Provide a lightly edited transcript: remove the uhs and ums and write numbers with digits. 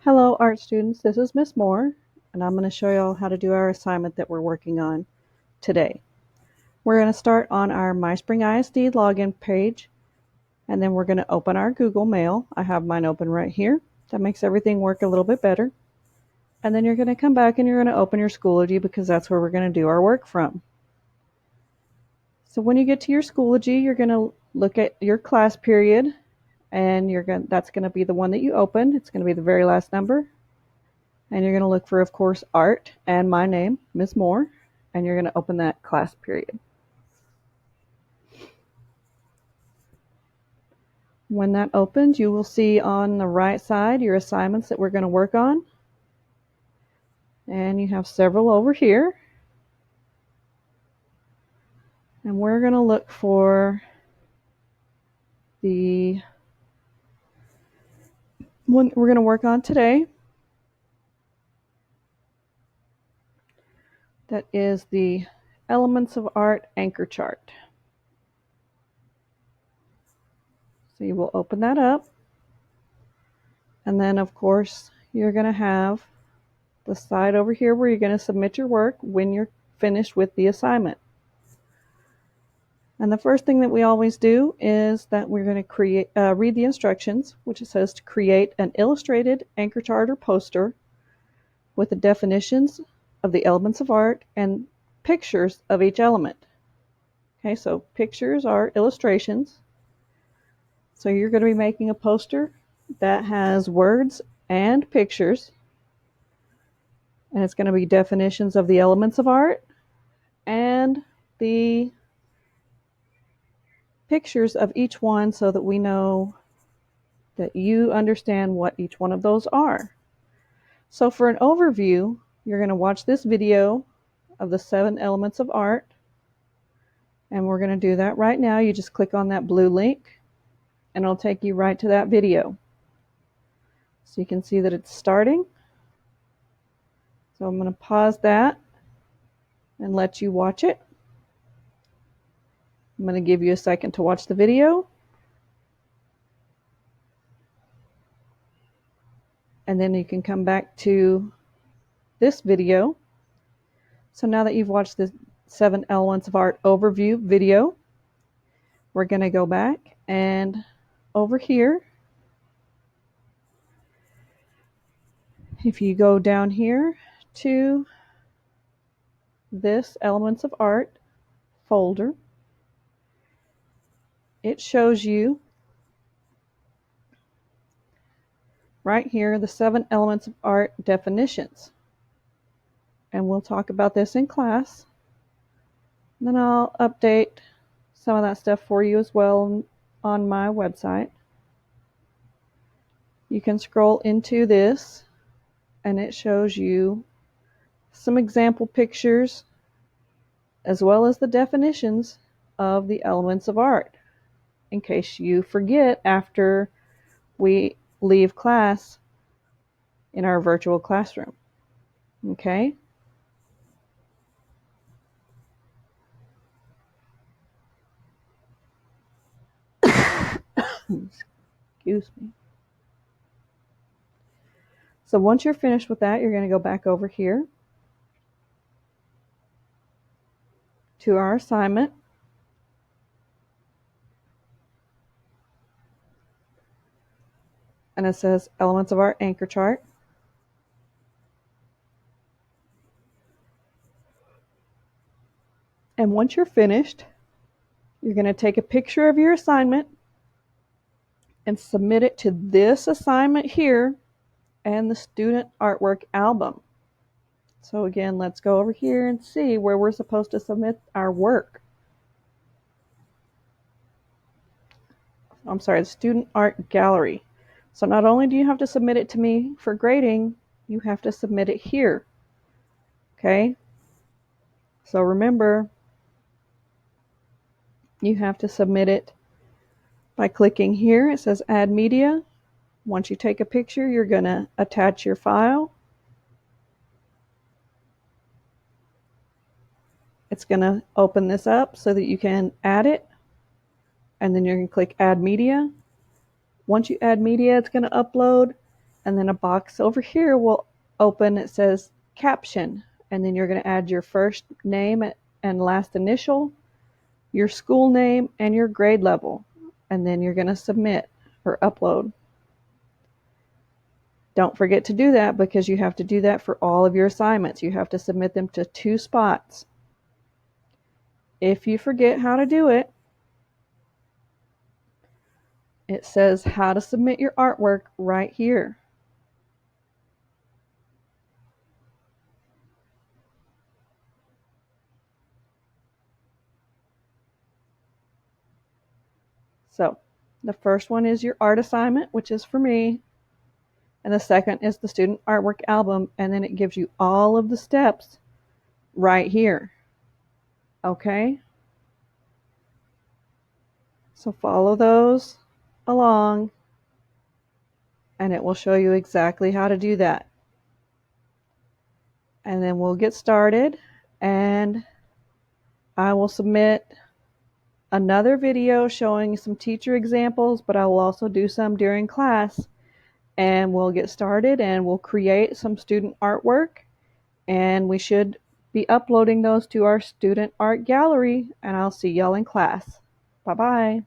Hello art students, this is Miss Moore and I'm going to show you all how to do our assignment that we're working on today. We're going to start on our MySpring ISD login page and then we're going to open our Google Mail. I have mine open right here. That makes everything work a little bit better. And then you're going to come back and you're going to open your Schoology because that's where we're going to do our work from. So when you get to your Schoology, you're going to look at your class period and that's going to be the one that you opened. It's going to be the very last number. And you're going to look for, of course, art and my name, Ms. Moore, and you're going to open that class period. When that opens, you will see on the right side your assignments that we're going to work on. And you have several over here. And we're going to look for the one we're going to work on today. That is the Elements of Art anchor chart. So you will open that up. And then, of course, you're going to have the side over here where you're going to submit your work when you're finished with the assignment. And the first thing that we always do is that we're going to read the instructions, which it says to create an illustrated anchor chart or poster with the definitions of the elements of art and pictures of each element. Okay, so pictures are illustrations. So you're going to be making a poster that has words and pictures. And it's going to be definitions of the elements of art and the pictures of each one so that we know that you understand what each one of those are. So for an overview, you're going to watch this video of the 7 elements of art. And we're going to do that right now. You just click on that blue link and it'll take you right to that video. So you can see that it's starting. So I'm going to pause that and let you watch it. I'm going to give you a second to watch the video. And then you can come back to this video. So now that you've watched the 7 elements of art overview video, we're going to go back and over here, if you go down here to this elements of art folder, it shows you right here the 7 elements of art definitions. And we'll talk about this in class. And then I'll update some of that stuff for you as well on my website. You can scroll into this and it shows you some example pictures as well as the definitions of the elements of art in case you forget after we leave class in our virtual classroom. Okay? Excuse me. So once you're finished with that, you're going to go back over here to our assignment. And it says Elements of Art Anchor Chart. And once you're finished, you're going to take a picture of your assignment and submit it to this assignment here and the student artwork album. So again, let's go over here and see where we're supposed to submit our work. I'm sorry, the student art gallery. So not only do you have to submit it to me for grading, you have to submit it here. Okay? So remember, you have to submit it by clicking here. It says Add Media. Once you take a picture, you're going to attach your file. It's going to open this up so that you can add it. And then you're going to click Add Media. Once you add media, it's going to upload. And then a box over here will open. It says caption. And then you're going to add your first name and last initial, your school name, and your grade level. And then you're going to submit or upload. Don't forget to do that because you have to do that for all of your assignments. You have to submit them to 2 spots. If you forget how to do it, it says how to submit your artwork right here. So the first one is your art assignment, which is for me. And the second is the student artwork album. And then it gives you all of the steps right here. Okay? So follow those along and it will show you exactly how to do that. And then we'll get started and I will submit another video showing some teacher examples, but I will also do some during class. And we'll get started and we'll create some student artwork and we should be uploading those to our student art gallery and I'll see y'all in class. Bye-bye.